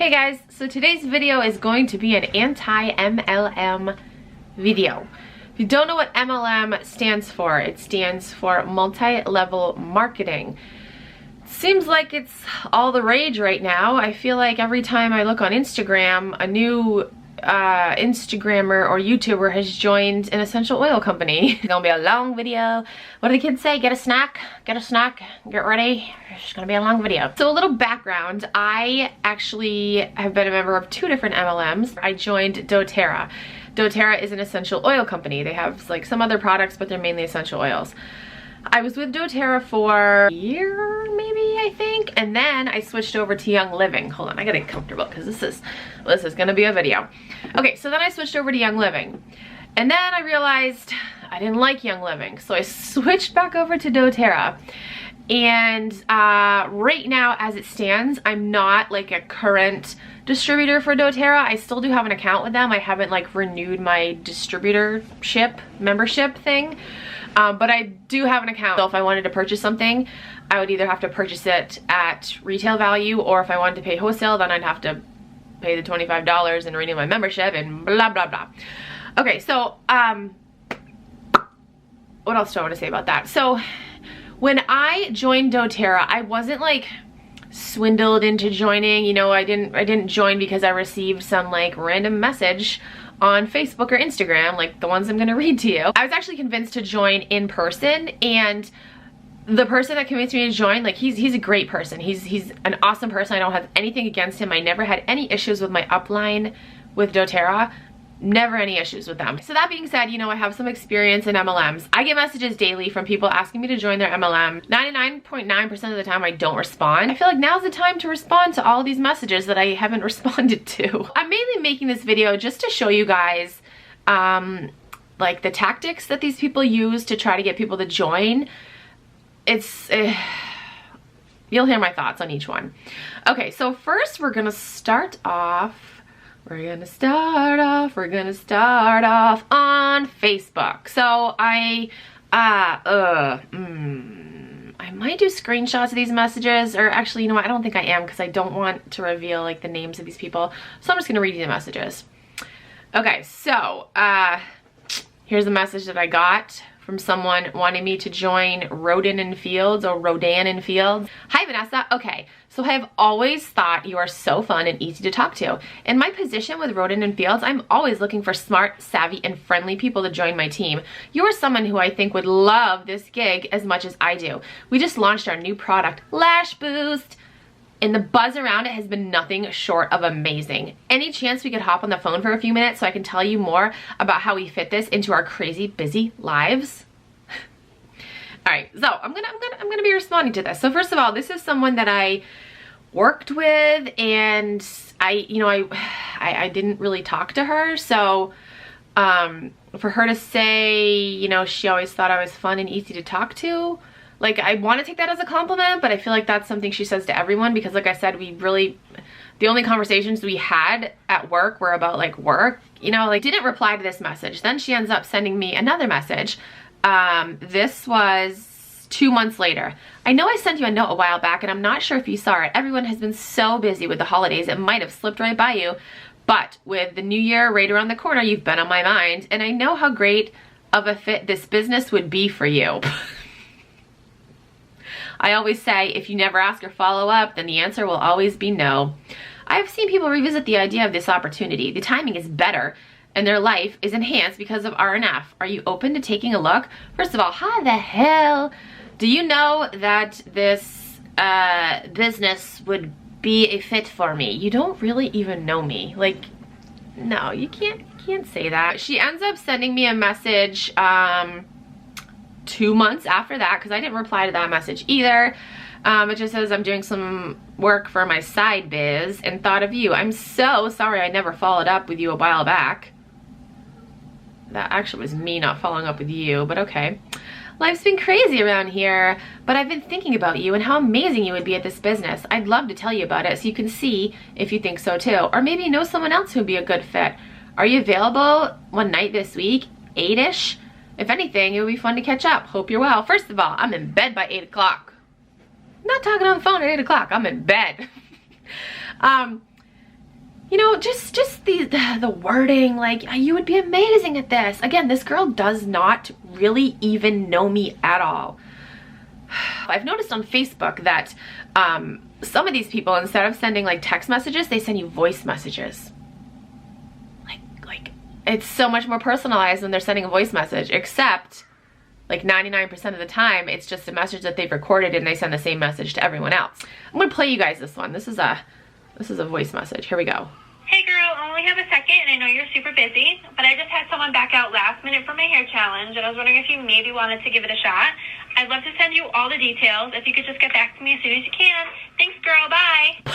Hey guys, so today's video is going to be an anti-MLM video. If you don't know what MLM stands for, it stands for multi-level marketing. Seems like it's all the rage right now. I feel like every time I look on Instagram, a new Instagrammer or YouTuber has joined an essential oil company. It's gonna be a long video. What do the kids say? Get a snack, get ready. It's gonna be a long video. So a little background, I actually have been a member of 2 different MLMs. I joined doTERRA. doTERRA is an essential oil company. They have like some other products, but they're mainly essential oils. I was with doTERRA for a year, maybe, I think, and then I switched over to Young Living. Hold on, I gotta get comfortable because this is gonna be a video. Okay, so then I switched over to Young Living, and then I realized I didn't like Young Living, so I switched back over to doTERRA. And right now, as it stands, I'm not like a current distributor for doTERRA. I still do have an account with them. I haven't like renewed my distributorship membership thing. But I do have an account. So if I wanted to purchase something, I would either have to purchase it at retail value, or if I wanted to pay wholesale, then I'd have to pay the $25 and renew my membership and blah, blah, blah. Okay, so what else do I want to say about that? So when I joined doTERRA, I wasn't like swindled into joining. You know, I didn't join because I received some like random message on Facebook or Instagram, like the ones I'm gonna read to you. I was actually convinced to join in person, and the person that convinced me to join, like he's a great person. He's an awesome person. I don't have anything against him. I never had any issues with my upline with doTERRA. Never any issues with them. So that being said, you know, I have some experience in MLMs. I get messages daily from people asking me to join their MLM. 99.9% of the time I don't respond. I feel like now's the time to respond to all these messages that I haven't responded to. I'm mainly making this video just to show you guys like the tactics that these people use to try to get people to join. It's you'll hear my thoughts on each one. Okay, so first we're gonna start off on Facebook. So I might do screenshots of these messages, or actually, you know what, I don't think I am, because I don't want to reveal like the names of these people. So I'm just gonna read you the messages. Okay, so here's a message that I got from someone wanting me to join Rodan and Fields, or Rodan and Fields. Hi Vanessa, okay, so I have always thought you are so fun and easy to talk to. In my position with Rodan and Fields, I'm always looking for smart, savvy, and friendly people to join my team. You are someone who I think would love this gig as much as I do. We just launched our new product, Lash Boost, and the buzz around it has been nothing short of amazing. Any chance we could hop on the phone for a few minutes so I can tell you more about how we fit this into our crazy busy lives? All right, so I'm gonna be responding to this. So first of all, this is someone that I worked with, and I didn't really talk to her. So for her to say, you know, she always thought I was fun and easy to talk to, like, I want to take that as a compliment, but I feel like that's something she says to everyone, because like I said, the only conversations we had at work were about like work, you know, like didn't reply to this message. Then she ends up sending me another message. This was 2 months later. I know I sent you a note a while back, and I'm not sure if you saw it. Everyone has been so busy with the holidays, it might have slipped right by you. But with the new year right around the corner, you've been on my mind, and I know how great of a fit this business would be for you. I always say, if you never ask or follow up, then the answer will always be no. I've seen people revisit the idea of this opportunity. The timing is better, and their life is enhanced because of RNF. Are you open to taking a look? First of all, how the hell do you know that this business would be a fit for me? You don't really even know me. Like, no, you can't say that. She ends up sending me a message 2 months after that, because I didn't reply to that message either. It just says, I'm doing some work for my side biz and thought of you. I'm so sorry I never followed up with you a while back. That actually was me not following up with you, but okay. Life's been crazy around here, but I've been thinking about you and how amazing you would be at this business. I'd love to tell you about it so you can see if you think so too. Or maybe you know someone else who'd be a good fit. Are you available one night this week, 8-ish? If anything, it would be fun to catch up. Hope you're well. First of all, I'm in bed by 8 o'clock. I'm not talking on the phone at 8 o'clock. I'm in bed. You know, just the wording, like, you would be amazing at this. Again, this girl does not really even know me at all. I've noticed on Facebook that some of these people, instead of sending like text messages, they send you voice messages. Like it's so much more personalized when they're sending a voice message, except like 99% of the time, it's just a message that they've recorded and they send the same message to everyone else. I'm gonna play you guys this one. This is a voice message. Here we go. Hey girl, I only have a second and I know you're super busy, but I just had someone back out last minute for my hair challenge and I was wondering if you maybe wanted to give it a shot. I'd love to send you all the details. If you could just get back to me as soon as you can. Thanks girl, bye.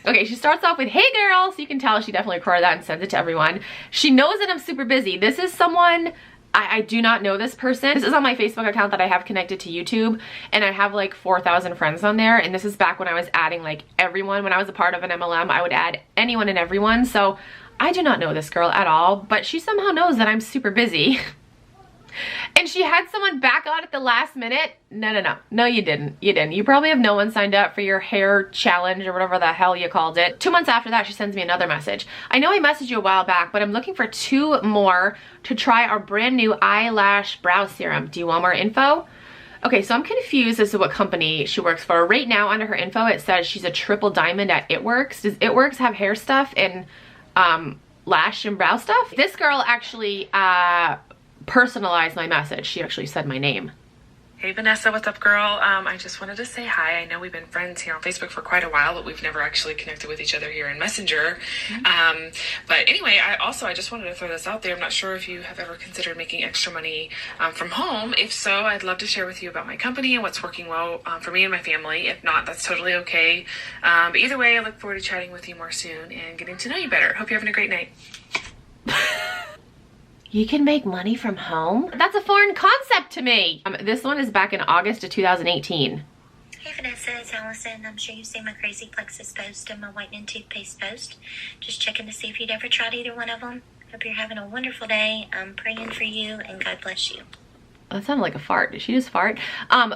Okay, she starts off with, hey girl, so you can tell she definitely recorded that and sends it to everyone. She knows that I'm super busy. This is someone, I do not know this person. This is on my Facebook account that I have connected to YouTube, and I have like 4,000 friends on there, and this is back when I was adding like everyone. When I was a part of an MLM, I would add anyone and everyone, so I do not know this girl at all, but she somehow knows that I'm super busy. And she had someone back on at the last minute. No, you didn't. You probably have no one signed up for your hair challenge or whatever the hell you called it. 2 months after that, she sends me another message. I know I messaged you a while back, but I'm looking for 2 more to try our brand new eyelash brow serum. Do you want more info? Okay, so I'm confused as to what company she works for. Right now under her info, it says she's a triple diamond at It Works. Does It Works have hair stuff and lash and brow stuff? This girl actually personalized my message. She actually said my name. Hey Vanessa, what's up girl? I just wanted to say hi. I know we've been friends here on Facebook for quite a while, but we've never actually connected with each other here in Messenger. But anyway, I just wanted to throw this out there. I'm not sure if you have ever considered making extra money from home. If so, I'd love to share with you about my company and what's working well for me and my family. If not, that's totally okay. But either way, I look forward to chatting with you more soon and getting to know you better. Hope you're having a great night. You can make money from home? That's a foreign concept to me. This one is back in August of 2018. Hey Vanessa, it's Allison. I'm sure you've seen my crazy plexus post and my whitening toothpaste post. Just checking to see if you'd ever tried either one of them. Hope you're having a wonderful day. I'm praying for you and God bless you. That sounded like a fart. Did she just fart?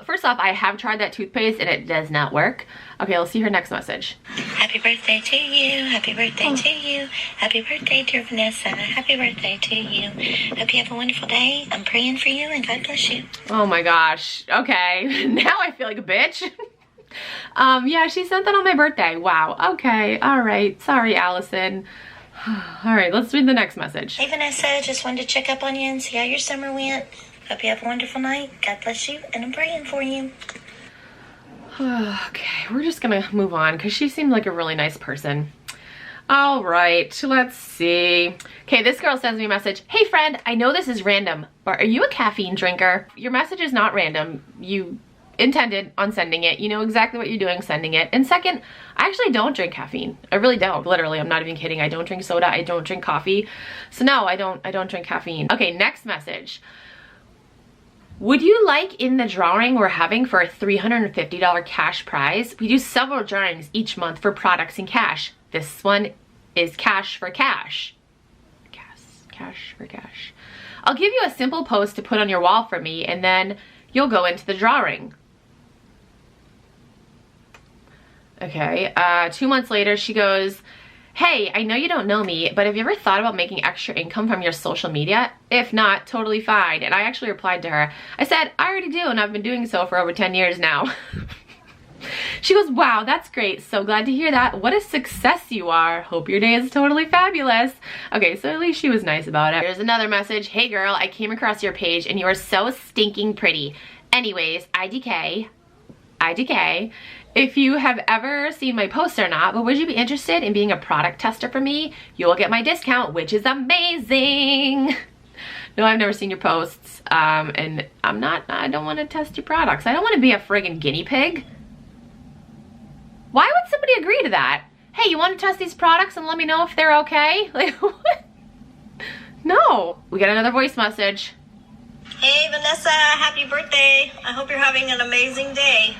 First off, I have tried that toothpaste and it does not work. Okay, let's see her next message. Happy birthday to you. Happy birthday to you. Happy birthday, dear Vanessa. Happy birthday to you. Hope you have a wonderful day. I'm praying for you and God bless you. Oh my gosh. Okay, now I feel like a bitch. Yeah, she sent that on my birthday. Wow. Okay, all right. Sorry, Allison. All right, let's read the next message. Hey Vanessa, just wanted to check up on you and see how your summer went. Hope you have a wonderful night. God bless you, and I'm praying for you. Okay, we're just gonna move on because she seemed like a really nice person. All right, let's see. Okay, this girl sends me a message. Hey friend, I know this is random, but are you a caffeine drinker? Your message is not random. You intended on sending it. You know exactly what you're doing sending it. And second, I actually don't drink caffeine. I really don't. Literally, I'm not even kidding. I don't drink soda. I don't drink coffee. So no, I don't drink caffeine. Okay, next message. Would you like in the drawing we're having for a $350 cash prize? We do several drawings each month for products in cash. This one is cash for cash. Cash for cash. I'll give you a simple post to put on your wall for me and then you'll go into the drawing. Okay, 2 months later she goes, hey, I know you don't know me, but have you ever thought about making extra income from your social media? If not, totally fine. And I actually replied to her. I said, I already do, and I've been doing so for over 10 years now. She goes, wow, that's great. So glad to hear that. What a success you are. Hope your day is totally fabulous. Okay, so at least she was nice about it. Here's another message. Hey girl, I came across your page and you are so stinking pretty. Anyways, IDK. If you have ever seen my post or not, but would you be interested in being a product tester for me? You will get my discount, which is amazing. No, I've never seen your posts, and I don't want to test your products. I don't want to be a friggin' guinea pig. Why would somebody agree to that? Hey, you want to test these products and let me know if they're okay? Like, what? No. We got another voice message. Hey Vanessa, happy birthday. I hope you're having an amazing day.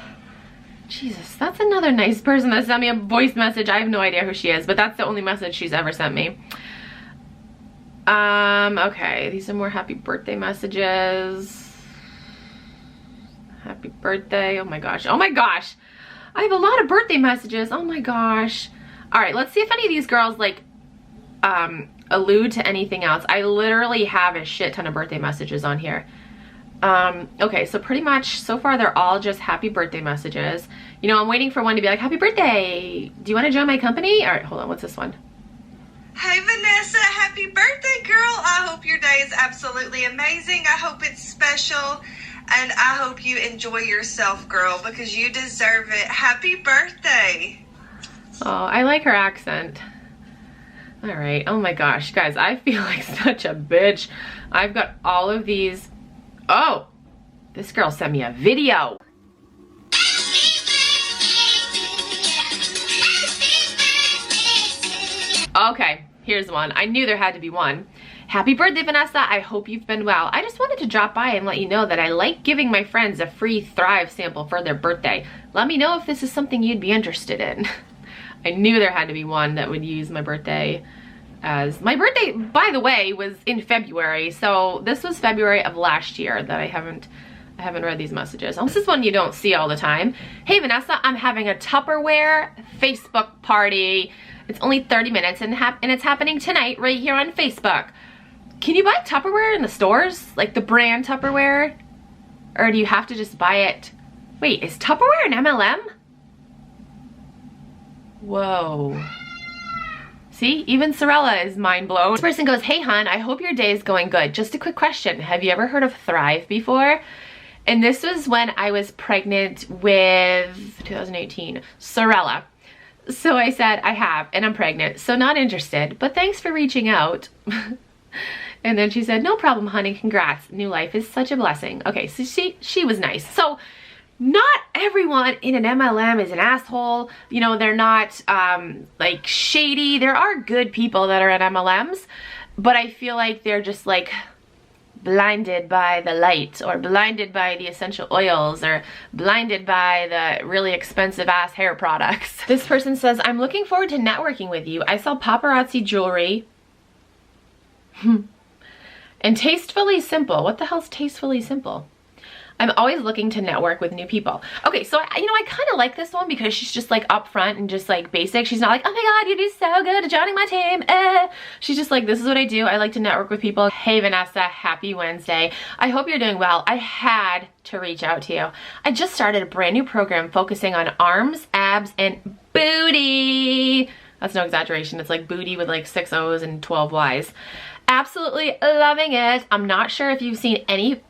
Jesus, that's another nice person that sent me a voice message. I have no idea who she is, but that's the only message she's ever sent me. Okay, these are more happy birthday messages. Happy birthday, oh my gosh. Oh my gosh, I have a lot of birthday messages, oh my gosh. All right, let's see if any of these girls like allude to anything else. I literally have a shit ton of birthday messages on here. Okay, so pretty much so far they're all just happy birthday messages. You know, I'm waiting for one to be like, happy birthday, do you want to join my company? All right, hold on, what's this one? Hey Vanessa, happy birthday girl. I hope your day is absolutely amazing. I hope it's special and I hope you enjoy yourself, girl, because you deserve it. Happy birthday. Oh, I like her accent. All right, oh my gosh, guys, I feel like such a bitch. I've got all of these. Oh, this girl sent me a video. Okay, here's one. I knew there had to be one. Happy birthday, Vanessa. I hope you've been well. I just wanted to drop by and let you know that I like giving my friends a free Thrive sample for their birthday. Let me know if this is something you'd be interested in. I knew there had to be one that would use my birthday as... My birthday, by the way, was in February. So this was February of last year that I haven't read these messages. This is one you don't see all the time. Hey, Vanessa, I'm having a Tupperware Facebook party. It's only 30 minutes and it's happening tonight right here on Facebook. Can you buy Tupperware in the stores? Like the brand Tupperware? Or do you have to just buy it? Wait, is Tupperware an MLM? Whoa. See, even Sorella is mind blown. This person goes, hey hon, I hope your day is going good. Just a quick question. Have you ever heard of Thrive before? And this was when I was pregnant with 2018, Sorella. So I said, I have, and I'm pregnant, so not interested, but thanks for reaching out. And then she said, no problem, honey, congrats. New life is such a blessing. Okay, so she was nice. So not everyone in an MLM is an asshole. You know, they're not like shady. There are good people that are in MLMs, but I feel like they're just like blinded by the light, or blinded by the essential oils, or blinded by the really expensive ass hair products. This person says, I'm looking forward to networking with you. I sell paparazzi jewelry. And tastefully simple. What the hell's tastefully simple? I'm always looking to network with new people. Okay, so you know, I kind of like this one because she's just like upfront and just like basic. She's not like, oh my god, you'd be so good at joining my team. She's just like, this is what I do. I like to network with people. Hey Vanessa, happy Wednesday. I hope you're doing well. I had to reach out to you. I just started a brand new program focusing on arms, abs, and booty. That's no exaggeration. It's like booty with like 6 O's and 12 Y's. Absolutely loving it. I'm not sure if you've seen any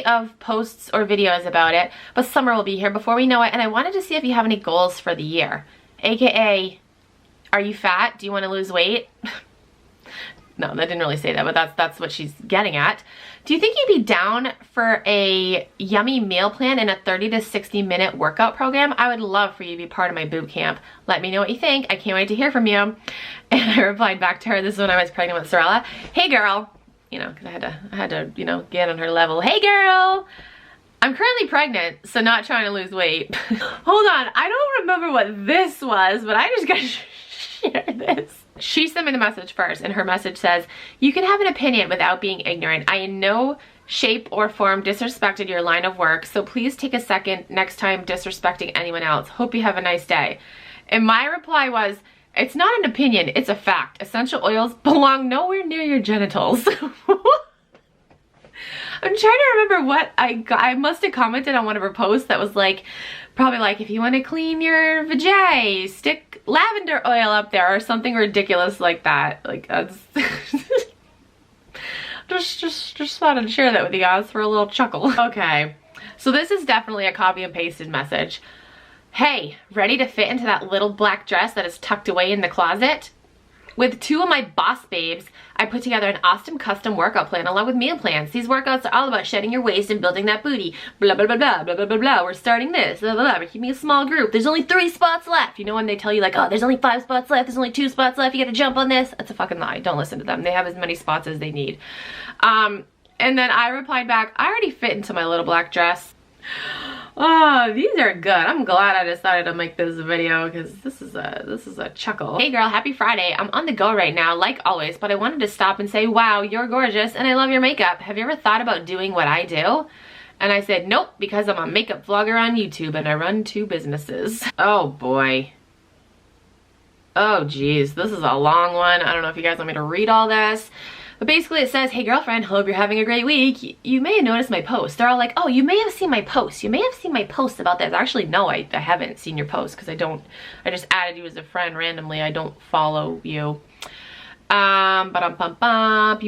of posts or videos about it, but summer will be here before we know it, and I wanted to see if you have any goals for the year. AKA, are you fat? Do you want to lose weight? No, that didn't really say that, but that's what she's getting at. Do you think you'd be down for a yummy meal plan and a 30 to 60 minute workout program? I would love for you to be part of my boot camp. Let me know what you think. I can't wait to hear from you. And I replied back to her, this is when I was pregnant with Sorella. Hey girl. You know, because I had to, you know, get on her level. Hey girl, I'm currently pregnant, so not trying to lose weight. Hold on, I don't remember what this was, but I just gotta share this. She sent me the message first, and her message says, you can have an opinion without being ignorant. I in no shape or form disrespected your line of work, so please take a second next time disrespecting anyone else. Hope you have a nice day. And my reply was, it's not an opinion, it's a fact. Essential oils belong nowhere near your genitals. I'm trying to remember what I must have commented on one of her posts that was like, probably like, if you want to clean your vajay, stick lavender oil up there or something ridiculous like that. Like, that's just thought I'd share that with you guys for a little chuckle. Okay, so this is definitely a copy and pasted message. Hey, ready to fit into that little black dress that is tucked away in the closet? With 2 of my boss babes, I put together an awesome custom workout plan along with meal plans. These workouts are all about shedding your waist and building that booty. Blah, blah, blah, blah, blah, blah, blah, blah. We're starting this, blah, blah, blah. We're keeping a small group. There's only 3 spots left. You know when they tell you like, oh, there's only 5 spots left. There's only 2 spots left. You gotta jump on this. That's a fucking lie. Don't listen to them. They have as many spots as they need. And then I replied back, I already fit into my little black dress. Oh, these are good. I'm glad I decided to make this video because this is a chuckle. Hey girl, happy Friday. I'm on the go right now, like always, but I wanted to stop and say, wow, you're gorgeous and I love your makeup. Have you ever thought about doing what I do? And I said, nope, because I'm a makeup vlogger on YouTube and I run 2 businesses. Oh boy. Oh geez, this is a long one. I don't know if you guys want me to read all this. But basically it says, hey girlfriend, hope you're having a great week. You may have noticed my post. They're all like, oh, you may have seen my post. You may have seen my post about this. Actually, no, I haven't seen your post because I just added you as a friend randomly. I don't follow you. You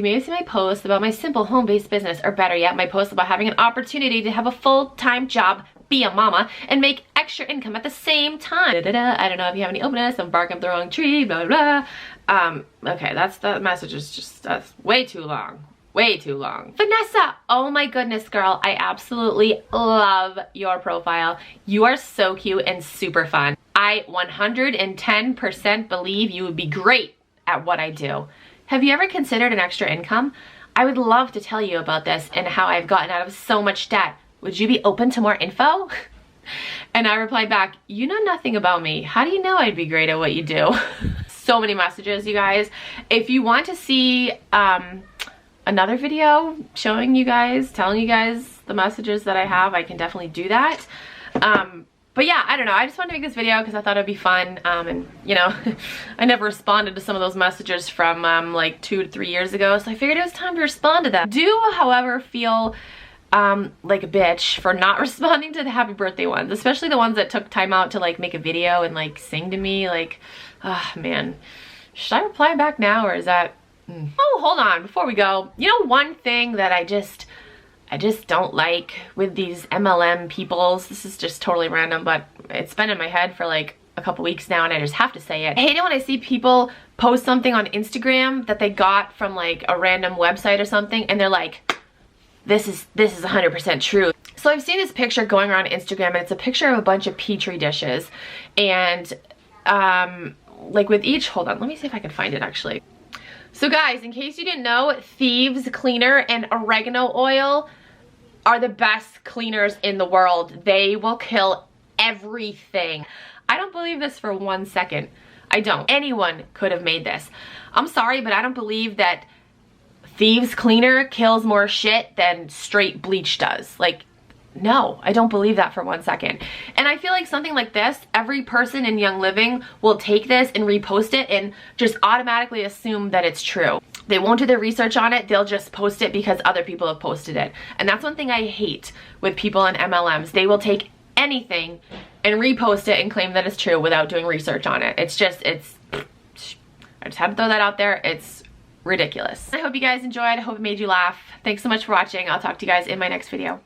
may have seen my post about my simple home-based business, or better yet, my post about having an opportunity to have a full-time job, be a mama, and make extra income at the same time. I don't know if you have any openness. I'm barking up the wrong tree, blah, blah, blah. Okay, that message is just, that's way too long. Way too long. Vanessa, oh my goodness, girl. I absolutely love your profile. You are so cute and super fun. I 110% believe you would be great at what I do. Have you ever considered an extra income? I would love to tell you about this and how I've gotten out of so much debt. Would you be open to more info? And I replied back, you know nothing about me. How do you know I'd be great at what you do? So many messages, you guys. If you want to see another video showing you guys, telling you guys the messages that I have, I can definitely do that. But yeah, I don't know. I just wanted to make this video because I thought it'd be fun. And you know, I never responded to some of those messages from like 2 to 3 years ago. So I figured it was time to respond to them. Do, however, feel like a bitch for not responding to the happy birthday ones, especially the ones that took time out to like make a video and like sing to me. Like, oh man, should I reply back now, or is that Oh, hold on, before we go, you know, one thing that I just don't like with these MLM peoples, this is just totally random, but it's been in my head for like a couple weeks now and I just have to say it. I hate it when I see people post something on Instagram that they got from like a random website or something and they're like, this is 100% true. So I've seen this picture going around Instagram and it's a picture of a bunch of Petri dishes and like with each, hold on, let me see if I can find it actually. So guys, in case you didn't know, Thieves Cleaner and oregano oil are the best cleaners in the world. They will kill everything. I don't believe this for 1 second. I don't. Anyone could have made this. I'm sorry, but I don't believe that Thieves Cleaner kills more shit than straight bleach does. Like, no, I don't believe that for 1 second. And I feel like something like this, every person in Young Living will take this and repost it and just automatically assume that it's true. They won't do their research on it, they'll just post it because other people have posted it. And that's one thing I hate with people in MLMs. They will take anything and repost it and claim that it's true without doing research on it. It's just, I just had to throw that out there. It's ridiculous. I hope you guys enjoyed. I hope it made you laugh. Thanks so much for watching. I'll talk to you guys in my next video.